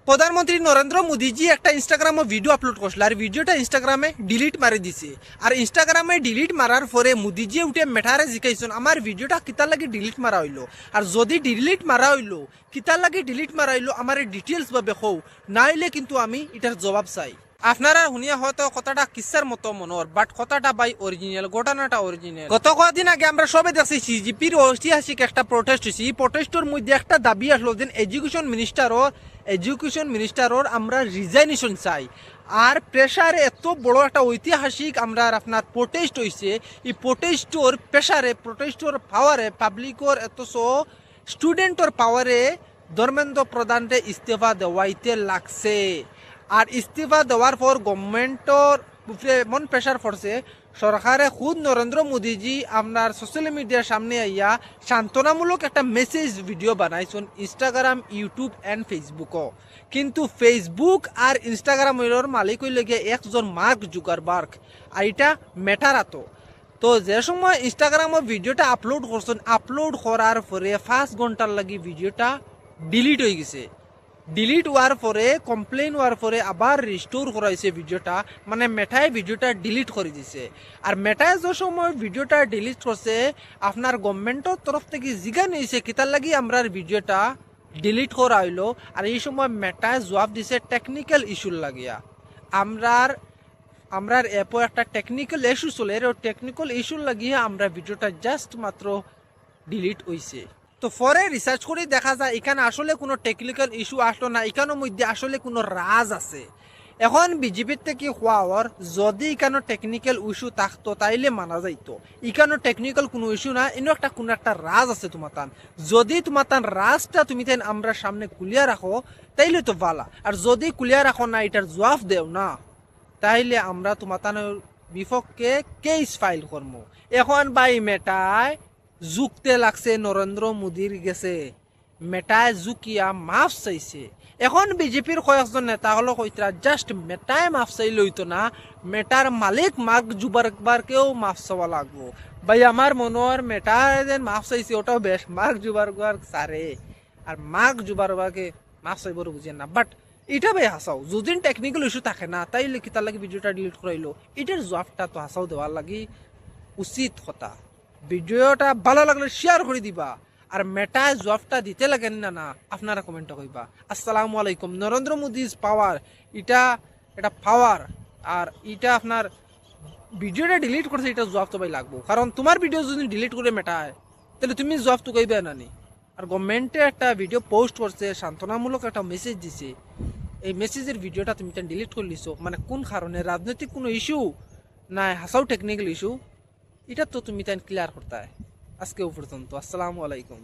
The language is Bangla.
প্রধানমন্ত্রী নরেন্দ্র মোদীজি একটা ইনস্টাগ্রামে ভিডিও আপলোড করছিল, আর ভিডিওটা ইনস্টাগ্রামে ডিলিট মারি দিছে। আর ইনস্টাগ্রামে ডিলিট মারার পরে মোদীজি উঠে মেঠারে জিজ্ঞাসন আমার ভিডিওটা কিতার লাগে ডিলিট মারা হইলো, আর যদি ডিলিট মারা হইলো কিতার লাগে ডিলিট মারা হইলো আমার ডিটেলস ভাবে কও, নাইলে কিন্তু আমি এটার জবাব চাই। আপনারা শুনিয়া হয়তো কথাটা কিসার মতো মনোর, বাট কথাটা বাই অরিজিনাল, ঘটনাটা অরিজিনাল। গত কয়েকদিন আগে আমরা সবে দেখছি সিজিপির ঐতিহাসিক একটা প্রোটেস্ট হয়েছে। এই প্রোটেস্টের মধ্যে একটা দাবি আসলো যে এডুকেশন মিনিস্টারর আমরা রিজাইনেশন চাই। আর প্রেসারে এত বড় একটা ঐতিহাসিক আমরা আপনার প্রোটেস্ট হয়েছে, এই প্রোটেস্টর প্রেসারে, প্রোটেস্টর পাওয়ারে, পাবলিকর এত স্টুডেন্টর পাওয়ারে ধর্মেন্দ্র প্রধানরে ইস্তফা দেওয়াইতে লাগছে। আর ইস্তফা দেওয়ার পর গভর্নমেন্টর উপরে এমন প্রেশার পড়ছে, সরকারে খুদ নরেন্দ্র মোদীজি আপনার সোশ্যাল মিডিয়ার সামনে আইয়া সান্ত্বনামূলক একটা মেসেজ ভিডিও বানাইছেন ইনস্টাগ্রাম, ইউটিউব অ্যান্ড ফেসবুকও। কিন্তু ফেসবুক আর ইনস্টাগ্রামের মালিক হইলে গিয়ে একজন মার্ক জুকারবার্গ, আর এটা ম্যাটার আতো। তো যে সময় ইনস্টাগ্রামে ভিডিওটা আপলোড করছেন, আপলোড করার পরে 5 ঘন্টার লাগি ভিডিওটা ডিলিট হয়ে গেছে। ডিলিট হওয়ার পরে, কমপ্লেন হওয়ার পরে আবার রিস্টোর করাইছে ভিডিওটা, মানে মেটায় ভিডিওটা ডিলিট করে দিছে। আর মেটায় যে সময় ভিডিওটা ডিলিট করছে, আপনার গভর্নমেন্টের তরফ থেকে জিগা নিয়েছে কিতার লাগি আমরা ভিডিওটা ডিলিট করা হইলো। আর এই সময় মেটায় জবাব দিছে টেকনিক্যাল ইস্যুর লাগিয়া। আমরার অ্যাপও একটা টেকনিক্যাল ইস্যু চলে, আর টেকনিক্যাল ইস্যুর লাগিয়ে আমরা ভিডিওটা জাস্ট মাত্র ডিলিট হইছে। তো পরে রিসার্চ করে দেখা যায় এখানে আসলে কোনো টেকনিক্যাল ইস্যু আসলো না, এখানের মধ্যে আসলে কোনো রাজ আছে। এখন বিজেপির থেকে হওয়ার যদি এখানে টেকনিক্যাল ইস্যু থাকতো তাইলে মানা যাইতো, এখানে টেকনিক্যাল কোনো ইস্যু না, এনে একটা কোনো একটা রাজ আছে তোমার তান। যদি তোমার তান রাজটা তুমি তাই আমরা সামনে কুলিয়া রাখো তাইলে তো ভালো, আর যদি কুলিয়া রাখো না, এটার জবাব দেও না, তাইলে আমরা তোমার তানের বিপক্ষে কেস ফাইল করবো। এখন বাই মেটায় যুক্তে লাগছে নরেন্দ্র মোদীর গেছে, মেটায় জুকিয়া মাফ চাইছে। এখন বিজেপির কয়েকজন নেতা হলো কইতরা জাস্ট মেটায় মাফ চাইলে হইতো না, মেটার মালিক মার্ক জুবারবারকেও মাফ চাওয়া লাগবো। ভাই আমার মনোর মেটায় যে মাফ চাইছে ওটাও বেশ, মার্ক জুবারবার সারে আর মার্ক জুবারবারকে মাফ চাইবর বুঝেন না। বাট এটা ভাই হাসাও, যদি টেকনিক্যাল ইস্যু থাকে না তাইলে কি তার লাগে ভিডিওটা ডিলিট করাইলো, এটার জবাবটা তো হাসাও দেওয়ার লাগি উচিত কথা। ভিডিওটা ভালো লাগলে শেয়ার করে দিবা, আর মেটায় জবাবটা দিতে লাগেন না না আপনারা কমেন্টে কইবা। আসসালামু আলাইকুম। নরেন্দ্র মোদিজ পাওয়ার, এটা পাওয়ার, আর এটা আপনার ভিডিওটা ডিলিট করছে, এটা জবাব তো ভাই লাগবো, কারণ তোমার ভিডিও যদি ডিলিট করে মেটায় তাহলে তুমি জবাব তো কইবে না নি। আর গভর্নমেন্টে একটা ভিডিও পোস্ট করছে, সান্ত্বনামূলক একটা মেসেজ দিছে, এই মেসেজের ভিডিওটা তুমি ডিলিট করে লিছো, মানে কোন কারণে? রাজনৈতিক কোনো ইস্যু না হাসাও টেকনিক্যাল ইস্যু? এটা তো তুমি তাই ক্লিয়ার করতে হয়। আজকে পর্যন্ত, আসসালামু আলাইকুম।